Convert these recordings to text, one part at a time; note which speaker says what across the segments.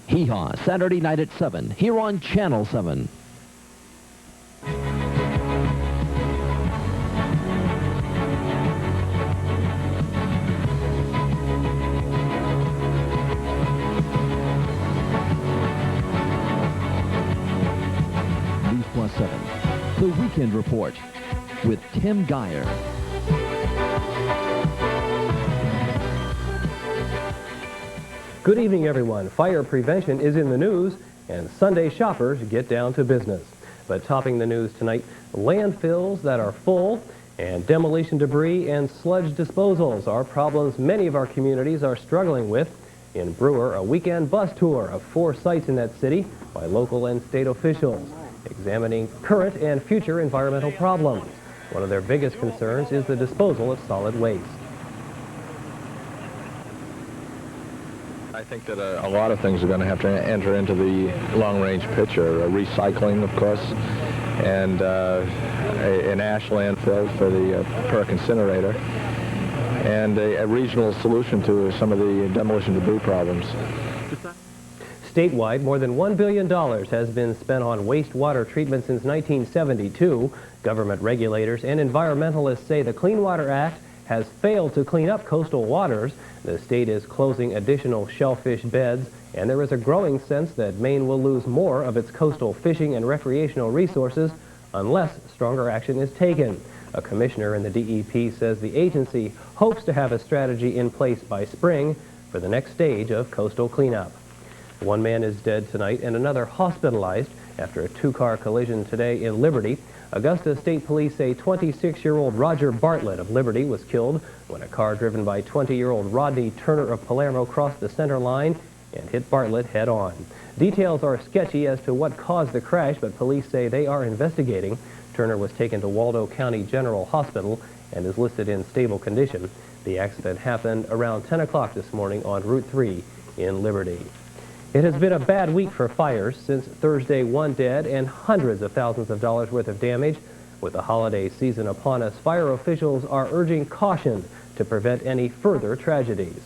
Speaker 1: Hee-Haw, Saturday night at 7, here on Channel 7. Newsplus 7, The Weekend Report with Tim Geyer.
Speaker 2: Good evening, everyone. Fire prevention is in the news, and Sunday shoppers get down to business. But topping the news tonight, landfills that are full, and demolition debris and sludge disposals are problems many of our communities are struggling with. In Brewer, a weekend bus tour of 4 sites in that city by local and state officials, examining current and future environmental problems. One of their biggest concerns is the disposal of solid waste.
Speaker 3: I think that a lot of things are going to have to enter into the long-range picture. Recycling, of course, and an ash landfill for the Perk incinerator, and a regional solution to some of the demolition debris problems.
Speaker 2: Statewide, more than $1 billion has been spent on wastewater treatment since 1972. Government regulators and environmentalists say the Clean Water Act has failed to clean up coastal waters. The state is closing additional shellfish beds, and there is a growing sense that Maine will lose more of its coastal fishing and recreational resources unless stronger action is taken. A commissioner in the DEP says the agency hopes to have a strategy in place by spring for the next stage of coastal cleanup. One man is dead tonight and another hospitalized after a 2-car collision today in Liberty. Augusta State Police say 26-year-old Roger Bartlett of Liberty was killed when a car driven by 20-year-old Rodney Turner of Palermo crossed the center line and hit Bartlett head-on. Details are sketchy as to what caused the crash, but police say they are investigating. Turner was taken to Waldo County General Hospital and is listed in stable condition. The accident happened around 10 o'clock this morning on Route 3 in Liberty. It has been a bad week for fires. Since Thursday, 1 dead and hundreds of thousands of dollars worth of damage. With the holiday season upon us, fire officials are urging caution to prevent any further tragedies.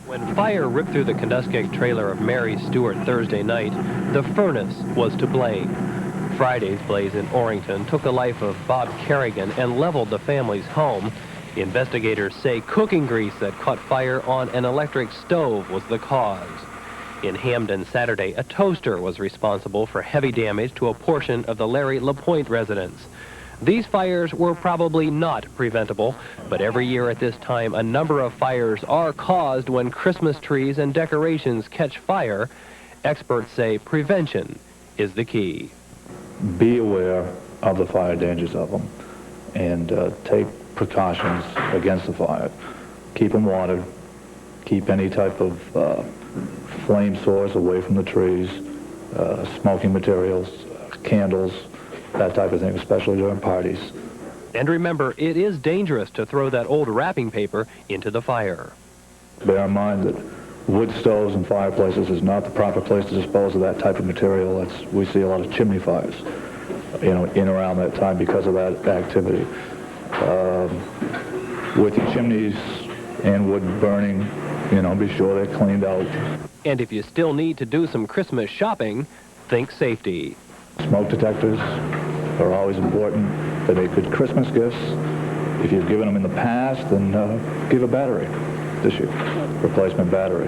Speaker 2: When fire ripped through the Kentucky trailer of Mary Stewart Thursday night, the furnace was to blame. Friday's blaze in Orrington took the life of Bob Kerrigan and leveled the family's home. Investigators say cooking grease that caught fire on an electric stove was the cause. In Hamden Saturday, a toaster was responsible for heavy damage to a portion of the Larry LaPointe residence. These fires were probably not preventable, but every year at this time, a number of fires are caused when Christmas trees and decorations catch fire. Experts say prevention is the key.
Speaker 4: Be aware of the fire dangers of them and take precautions against the fire. Keep them watered. Keep any type of flame source away from the trees, smoking materials, candles, that type of thing, especially during parties.
Speaker 2: And remember, it is dangerous to throw that old wrapping paper into the fire.
Speaker 4: Bear in mind that wood stoves and fireplaces is not the proper place to dispose of that type of material. We see a lot of chimney fires, in and around that time because of that activity. With your chimneys and wood burning, be sure they're cleaned out.
Speaker 2: And if you still need to do some Christmas shopping, think safety.
Speaker 4: Smoke detectors are always important. They make good Christmas gifts. If you've given them in the past, then give a battery this year, replacement battery.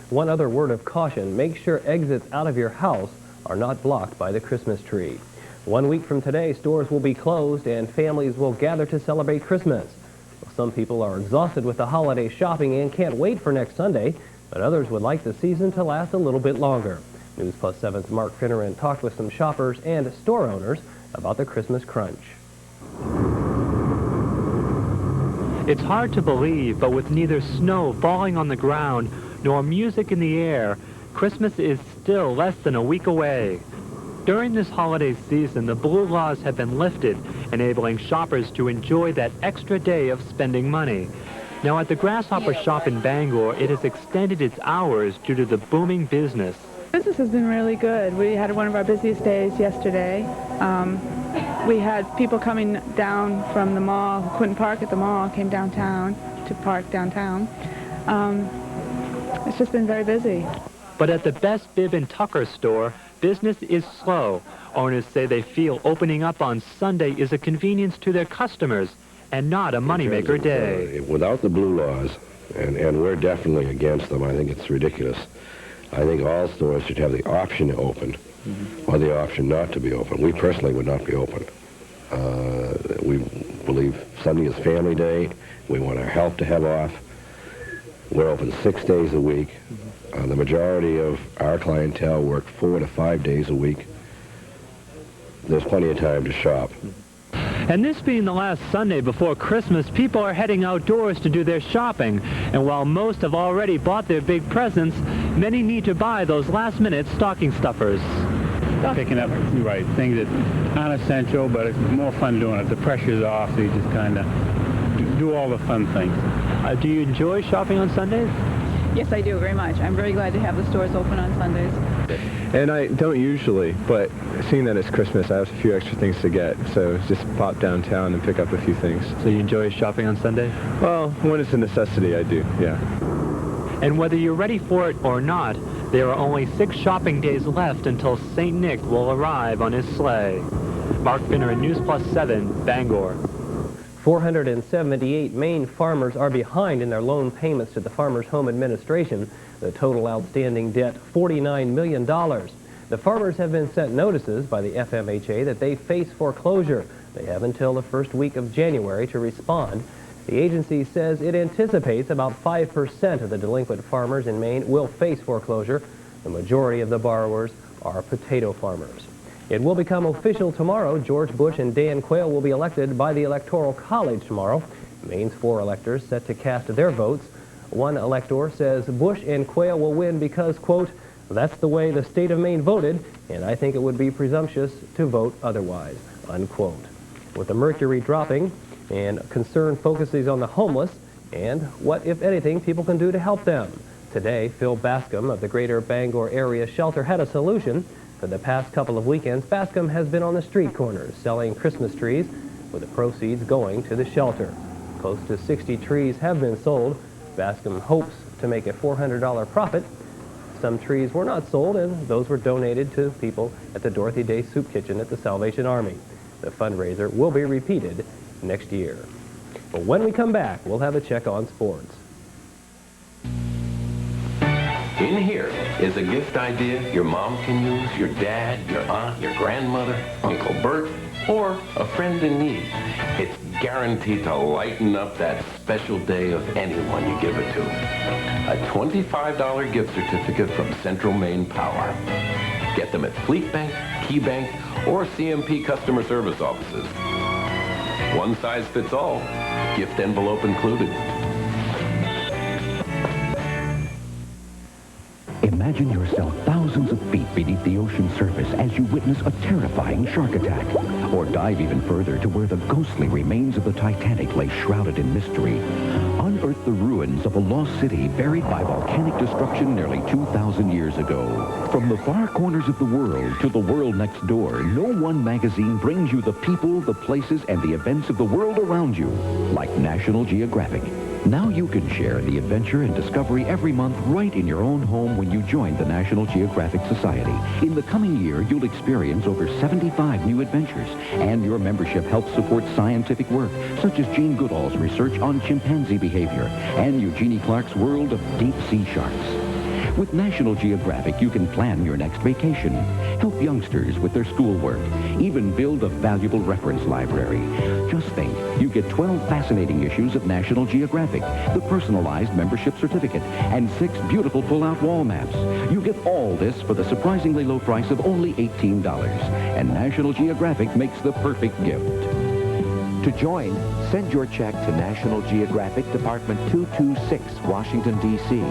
Speaker 4: One other word of caution, make sure exits out of your house are not blocked by the Christmas tree. 1 week from today, stores will be closed and families will gather to celebrate Christmas. Well, some people are exhausted with the holiday shopping and can't wait for next Sunday, but others would like the season to last a little bit longer. Newsplus 7's Mark Finneran talked with some shoppers and store owners about the Christmas crunch.
Speaker 5: It's hard to believe, but with neither snow falling on the ground nor music in the air, Christmas is still less than a week away. During this holiday season, the blue laws have been lifted, enabling shoppers to enjoy that extra day of spending money. Now, at the Grasshopper shop in Bangor, it has extended its hours due to the booming business.
Speaker 6: Business has been really good. We had one of our busiest days yesterday. We had people coming down from the mall who couldn't park at the mall, came downtown to park downtown. It's just been very busy.
Speaker 5: But at the Best Bib and Tucker store, business is slow. Owners say they feel opening up on Sunday is a convenience to their customers and not a moneymaker day.
Speaker 7: Without the blue laws, and we're definitely against them, I think it's ridiculous. I think all stores should have the option to open or the option not to be open. We personally would not be open. We believe Sunday is family day. We want our health to have off. We're open 6 days a week. The majority of our clientele work 4 to 5 days a week. There's plenty of time to shop.
Speaker 5: And this being the last Sunday before Christmas, people are heading outdoors to do their shopping. And while most have already bought their big presents, many need to buy those last-minute stocking stuffers.
Speaker 8: Picking up, right, things that aren't essential, but it's more fun doing it. The pressure's off, so you just kind of do all the fun things.
Speaker 5: Do you enjoy shopping on Sundays?
Speaker 9: Yes, I do, very much. I'm very glad to have the stores open on Sundays.
Speaker 2: And I don't usually, but seeing that it's Christmas, I have a few extra things to get, so just pop downtown and pick up a few things.
Speaker 5: So you enjoy shopping on Sunday?
Speaker 2: Well, when it's a necessity, I do, yeah.
Speaker 5: And whether you're ready for it or not, there are only 6 shopping days left until St. Nick will arrive on his sleigh. Mark Finner in Newsplus 7, Bangor.
Speaker 2: 478 Maine farmers are behind in their loan payments to the Farmers Home Administration. The total outstanding debt, $49 million. The farmers have been sent notices by the FMHA that they face foreclosure. They have until the first week of January to respond. The agency says it anticipates about 5% of the delinquent farmers in Maine will face foreclosure. The majority of the borrowers are potato farmers. It will become official tomorrow. George Bush and Dan Quayle will be elected by the Electoral College tomorrow. Maine's 4 electors set to cast their votes. One elector says Bush and Quayle will win because, quote, that's the way the state of Maine voted, and I think it would be presumptuous to vote otherwise, unquote. With the mercury dropping, and concern focuses on the homeless and what, if anything, people can do to help them. Today, Phil Bascom of the Greater Bangor Area Shelter had a solution. For the past couple of weekends, Bascom has been on the street corners selling Christmas trees, with the proceeds going to the shelter. Close to 60 trees have been sold. Bascom hopes to make a $400 profit. Some trees were not sold, and those were donated to people at the Dorothy Day Soup Kitchen at the Salvation Army. The fundraiser will be repeated next year. But when we come back, we'll have a check on sports.
Speaker 10: In here is a gift idea your mom can use, your dad, your aunt, your grandmother, Uncle Bert, or a friend in need. It's guaranteed to lighten up that special day of anyone you give it to. A $25 gift certificate from Central Maine Power. Get them at Fleet Bank, Key Bank, or CMP customer service offices. One size fits all, gift envelope included.
Speaker 11: Imagine yourself thousands of feet beneath the ocean surface as you witness a terrifying shark attack. Or dive even further to where the ghostly remains of the Titanic lay shrouded in mystery. Unearth the ruins of a lost city buried by volcanic destruction nearly 2,000 years ago. From the far corners of the world to the world next door, no one magazine brings you the people, the places, and the events of the world around you like National Geographic. Now you can share the adventure and discovery every month right in your own home when you join the National Geographic Society. In the coming year, you'll experience over 75 new adventures, and your membership helps support scientific work, such as Jane Goodall's research on chimpanzee behavior and Eugenie Clark's world of deep-sea sharks. With National Geographic, you can plan your next vacation, help youngsters with their schoolwork, even build a valuable reference library. Just think, you get 12 fascinating issues of National Geographic, the personalized membership certificate, and 6 beautiful pull-out wall maps. You get all this for the surprisingly low price of only $18. And National Geographic makes the perfect gift.
Speaker 12: To join, send your check to National Geographic, Department 226, Washington, D.C.,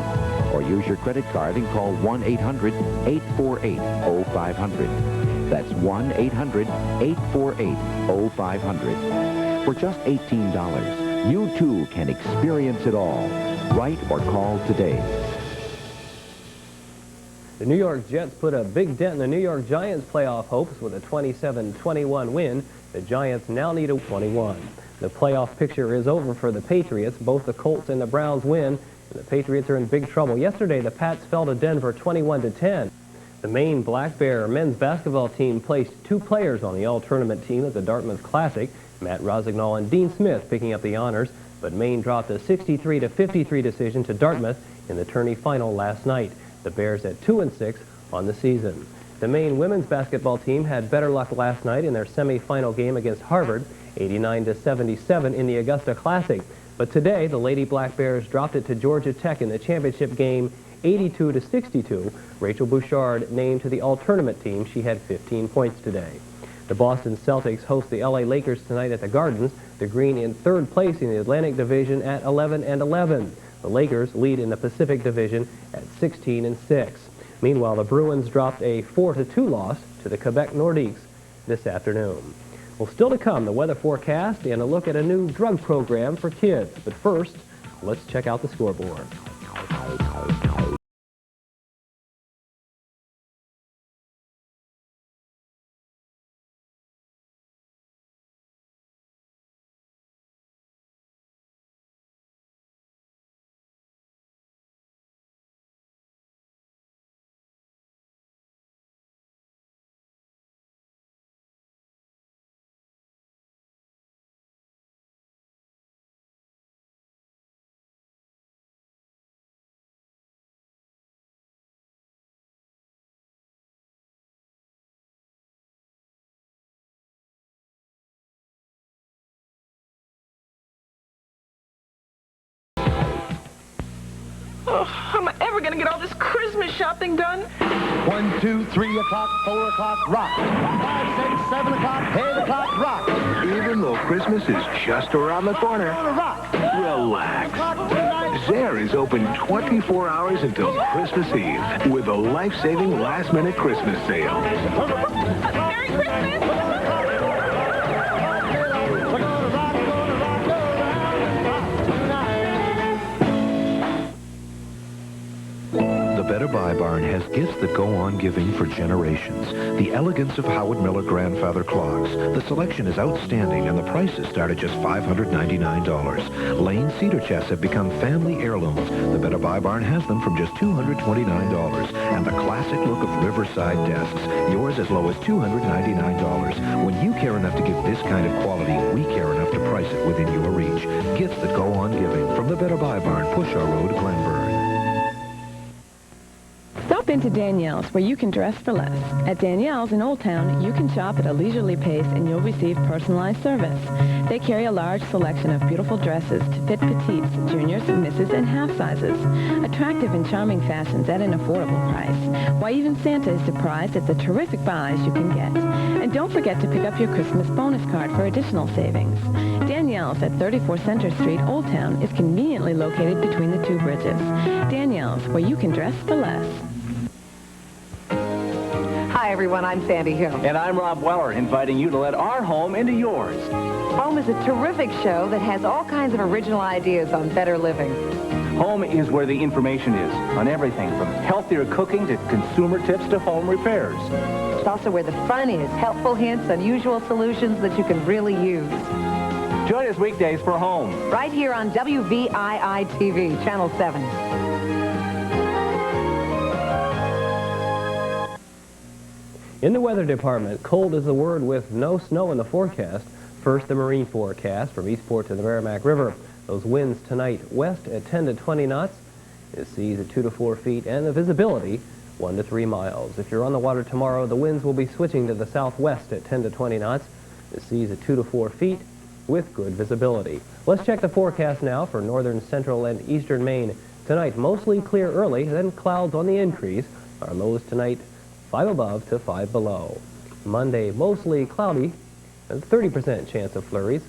Speaker 12: or use your credit card and call 1-800-848-0500. That's 1-800-848-0500. For just $18, you too can experience it all. Write or call today.
Speaker 2: The New York Jets put a big dent in the New York Giants' playoff hopes with a 27-21 win. The Giants now need a 21. The playoff picture is over for the Patriots. Both the Colts and the Browns win. The Patriots are in big trouble. Yesterday, the Pats fell to Denver 21-10. The Maine Black Bear men's basketball team placed 2 players on the all-tournament team at the Dartmouth Classic, Matt Rosignol and Dean Smith picking up the honors, but Maine dropped a 63-53 decision to Dartmouth in the tourney final last night. The Bears at 2-6 on the season. The Maine women's basketball team had better luck last night in their semifinal game against Harvard, 89-77 in the Augusta Classic. But today, the Lady Black Bears dropped it to Georgia Tech in the championship game, 82-62. Rachel Bouchard named to the all-tournament team. She had 15 points today. The Boston Celtics host the LA Lakers tonight at the Gardens. The Green in 3rd place in the Atlantic Division at 11-11. The Lakers lead in the Pacific Division at 16-6. Meanwhile, the Bruins dropped a 4-2 loss to the Quebec Nordiques this afternoon. Well, still to come, the weather forecast and a look at a new drug program for kids. But first, let's check out the scoreboard.
Speaker 13: Oh, how am I ever going to get all this Christmas shopping done?
Speaker 14: 1, 2, 3 o'clock, 4 o'clock, rock. 5, 6, 7 o'clock, 8 o'clock, rock.
Speaker 15: Even though Christmas is just around the corner, relax. Zare is open 24 hours until Christmas Eve with a life-saving last-minute Christmas sale.
Speaker 13: Merry Christmas!
Speaker 12: The Better Buy Barn has gifts that go on giving for generations. The elegance of Howard Miller grandfather clogs. The selection is outstanding and the prices start at just $599. Lane cedar chests have become family heirlooms. The Better Buy Barn has them from just $229. And the classic look of Riverside desks, yours as low as $299. When you care enough to give this kind of quality, we care enough to price it within your reach. Gifts that go on giving from the Better Buy Barn, Pushaw Road, Glenburn.
Speaker 16: Stop into Danielle's, where you can dress for less. At Danielle's in Old Town, you can shop at a leisurely pace and you'll receive personalized service. They carry a large selection of beautiful dresses to fit petites, juniors, misses, and half sizes. Attractive and charming fashions at an affordable price. Why, even Santa is surprised at the terrific buys you can get. And don't forget to pick up your Christmas bonus card for additional savings. Danielle's at 34 Center Street, Old Town, is conveniently located between the 2 bridges. Danielle's, where you can dress for less.
Speaker 17: Hi, everyone. I'm Sandy Hill.
Speaker 18: And I'm Rob Weller, inviting you to let our home into yours.
Speaker 17: Home is a terrific show that has all kinds of original ideas on better living.
Speaker 18: Home is where the information is, on everything from healthier cooking to consumer tips to home repairs.
Speaker 17: It's also where the fun is, helpful hints, unusual solutions that you can really use.
Speaker 18: Join us weekdays for Home.
Speaker 17: Right here on WVII-TV, Channel 7.
Speaker 2: In the weather department, cold is the word with no snow in the forecast. First, the marine forecast from Eastport to the Merrimack River. Those winds tonight west at 10 to 20 knots, the seas at 2 to 4 feet, and the visibility 1 to 3 miles. If you're on the water tomorrow, the winds will be switching to the southwest at 10 to 20 knots, the seas at 2 to 4 feet with good visibility. Let's check the forecast now for northern, central, and eastern Maine. Tonight, mostly clear early, then clouds on the increase. Our lows tonight, 5 above to 5 below. Monday, mostly cloudy, and 30% chance of flurries.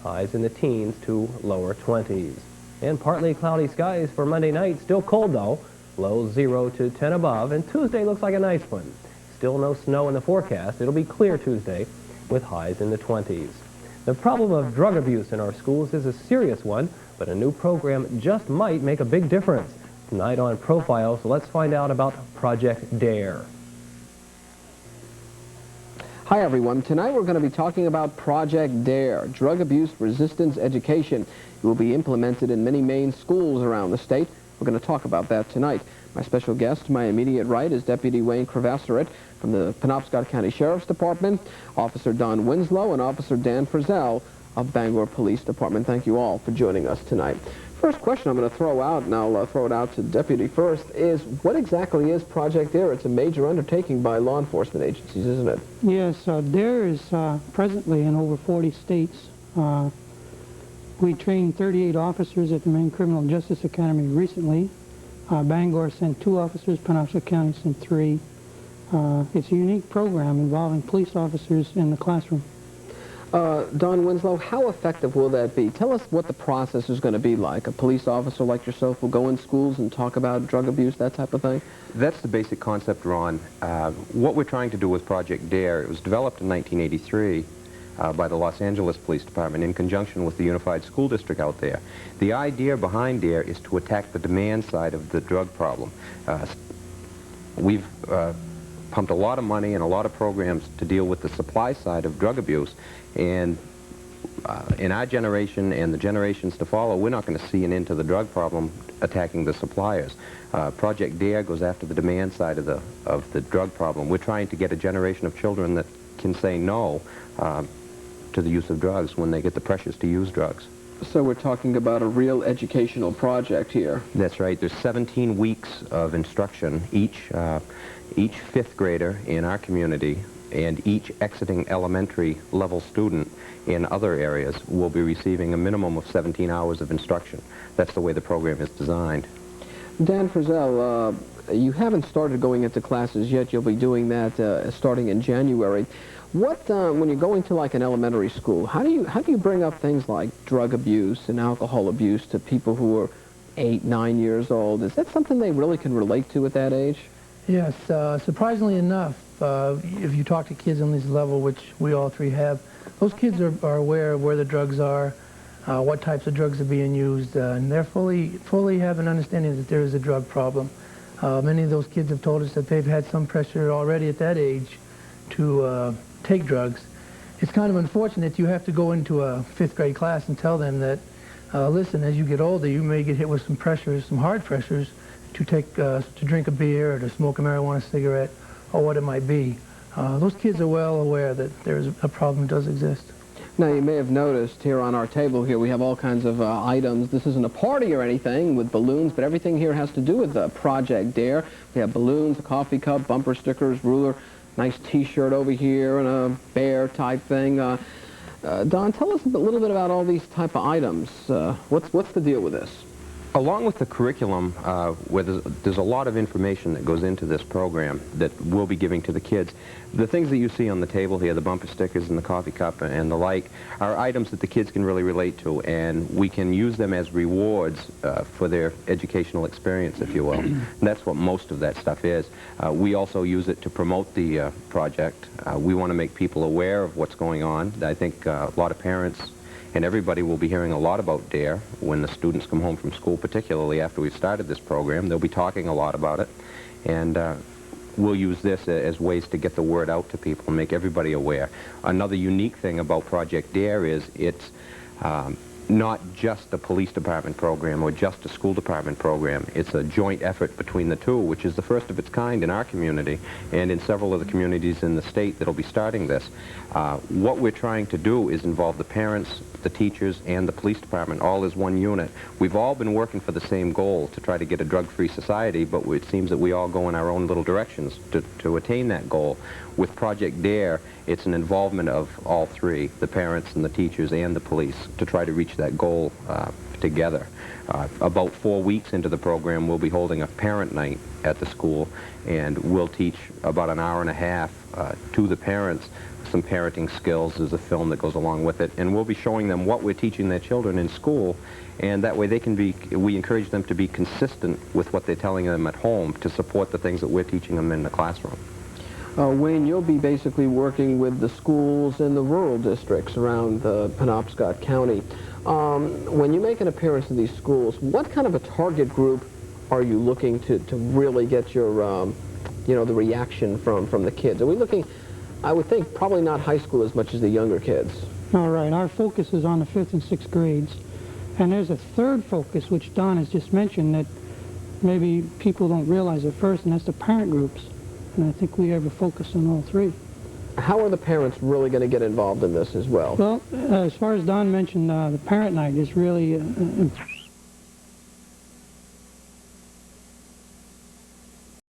Speaker 2: Highs in the teens to lower 20s. And partly cloudy skies for Monday night. Still cold, though. Lows 0 to 10 above. And Tuesday looks like a nice one. Still no snow in the forecast. It'll be clear Tuesday with highs in the 20s. The problem of drug abuse in our schools is a serious one, but a new program just might make a big difference. Tonight on Profile, so let's find out about Project DARE.
Speaker 19: Hi everyone. Tonight we're going to be talking about Project DARE, Drug Abuse Resistance Education. It will be implemented in many Maine schools around the state. We're going to talk about that tonight. My special guest to my immediate right is Deputy Wayne Cravasseret from the Penobscot County Sheriff's Department, Officer Don Winslow, and Officer Dan Frizzell of Bangor Police Department. Thank you all for joining us tonight. First question I'm going to throw out, and I'll throw it out to Deputy first, is what exactly is Project DARE? It's a major undertaking by law enforcement agencies, isn't it?
Speaker 20: Yes, DARE is presently in over 40 states. We trained 38 officers at the Maine Criminal Justice Academy recently. Bangor sent 2 officers, Penobscot County sent 3. It's a unique program involving police officers in the classroom.
Speaker 19: Don Winslow, how effective will that be? Tell us what the process is going to be like. A police officer like yourself will go in schools and talk about drug abuse, that type of thing?
Speaker 21: That's the basic concept, Ron. What we're trying to do with Project DARE, it was developed in 1983 by the Los Angeles Police Department in conjunction with the Unified School District out there. The idea behind DARE is to attack the demand side of the drug problem. We've pumped a lot of money and a lot of programs to deal with the supply side of drug abuse, and in our generation and the generations to follow, we're not going to see an end to the drug problem attacking the suppliers. Project DARE goes after the demand side of the drug problem. We're trying to get a generation of children that can say no to the use of drugs when they get the pressures to use drugs.
Speaker 19: So we're talking about a real educational project here.
Speaker 21: That's right. There's 17 weeks of instruction. Each 5th grader in our community and each exiting elementary level student in other areas will be receiving a minimum of 17 hours of instruction. That's the way the program is designed.
Speaker 19: Dan Frizzell, you haven't started going into classes yet. You'll be doing that starting in January. What, when you're going to like an elementary school, how do you bring up things like drug abuse and alcohol abuse to people who are 8, 9 years old? Is that something they really can relate to at that age?
Speaker 22: Yes, surprisingly enough, if you talk to kids on this level, which we all 3 have, those kids are aware of where the drugs are, what types of drugs are being used, and they're fully have an understanding that there is a drug problem. Many of those kids have told us that they've had some pressure already at that age to take drugs. It's kind of unfortunate you have to go into a 5th grade class and tell them that, listen, as you get older, you may get hit with some pressures, some hard pressures, to drink a beer or to smoke a marijuana cigarette or what it might be. Those kids are well aware that there's a problem that does exist.
Speaker 19: Now, you may have noticed here on our table here we have all kinds of items. This isn't a party or anything with balloons, but everything here has to do with Project DARE. We have balloons, a coffee cup, bumper stickers, ruler, nice T-shirt over here, and a bear type thing. Don, tell us a little bit about all these type of items. What's the deal with this?
Speaker 21: Along with the curriculum, where there's a lot of information that goes into this program that we'll be giving to the kids, the things that you see on the table here, the bumper stickers and the coffee cup and the like, are items that the kids can really relate to, and we can use them as rewards for their educational experience, if you will. And that's what most of that stuff is. We also use it to promote the project. We want to make people aware of what's going on. I think a lot of parents and everybody will be hearing a lot about DARE when the students come home from school, particularly after we've started this program. They'll be talking a lot about it, and we'll use this as ways to get the word out to people and make everybody aware. Another unique thing about Project DARE is it's not just a police department program or just a school department program. It's a joint effort between the two, which is the first of its kind in our community and in several of the communities in the state that'll be starting this. What we're trying to do is involve the parents, the teachers, and the police department all as one unit. We've all been working for the same goal, to try to get a drug-free society, but it seems that we all go in our own little directions to attain that goal. With Project DARE, it's an involvement of all 3, the parents and the teachers and the police, to try to reach that goal together. About 4 weeks into the program, we'll be holding a parent night at the school, and we'll teach about an hour and a half to the parents some parenting skills. There's a film that goes along with it, and we'll be showing them what we're teaching their children in school, and that way we encourage them to be consistent with what they're telling them at home to support the things that we're teaching them in the classroom.
Speaker 19: Wayne, you'll be basically working with the schools in the rural districts around Penobscot County. When you make an appearance in these schools, what kind of a target group are you looking to really get your, the reaction from the kids? Are we looking, I would think, probably not high school as much as the younger kids?
Speaker 20: All right, our focus is on the 5th and 6th grades. And there's a third focus, which Don has just mentioned, that maybe people don't realize at first, and that's the parent groups. And I think we have a focus on all three.
Speaker 19: How are the parents really going to get involved in this as well?
Speaker 20: Well, as far as Don mentioned, the parent night is really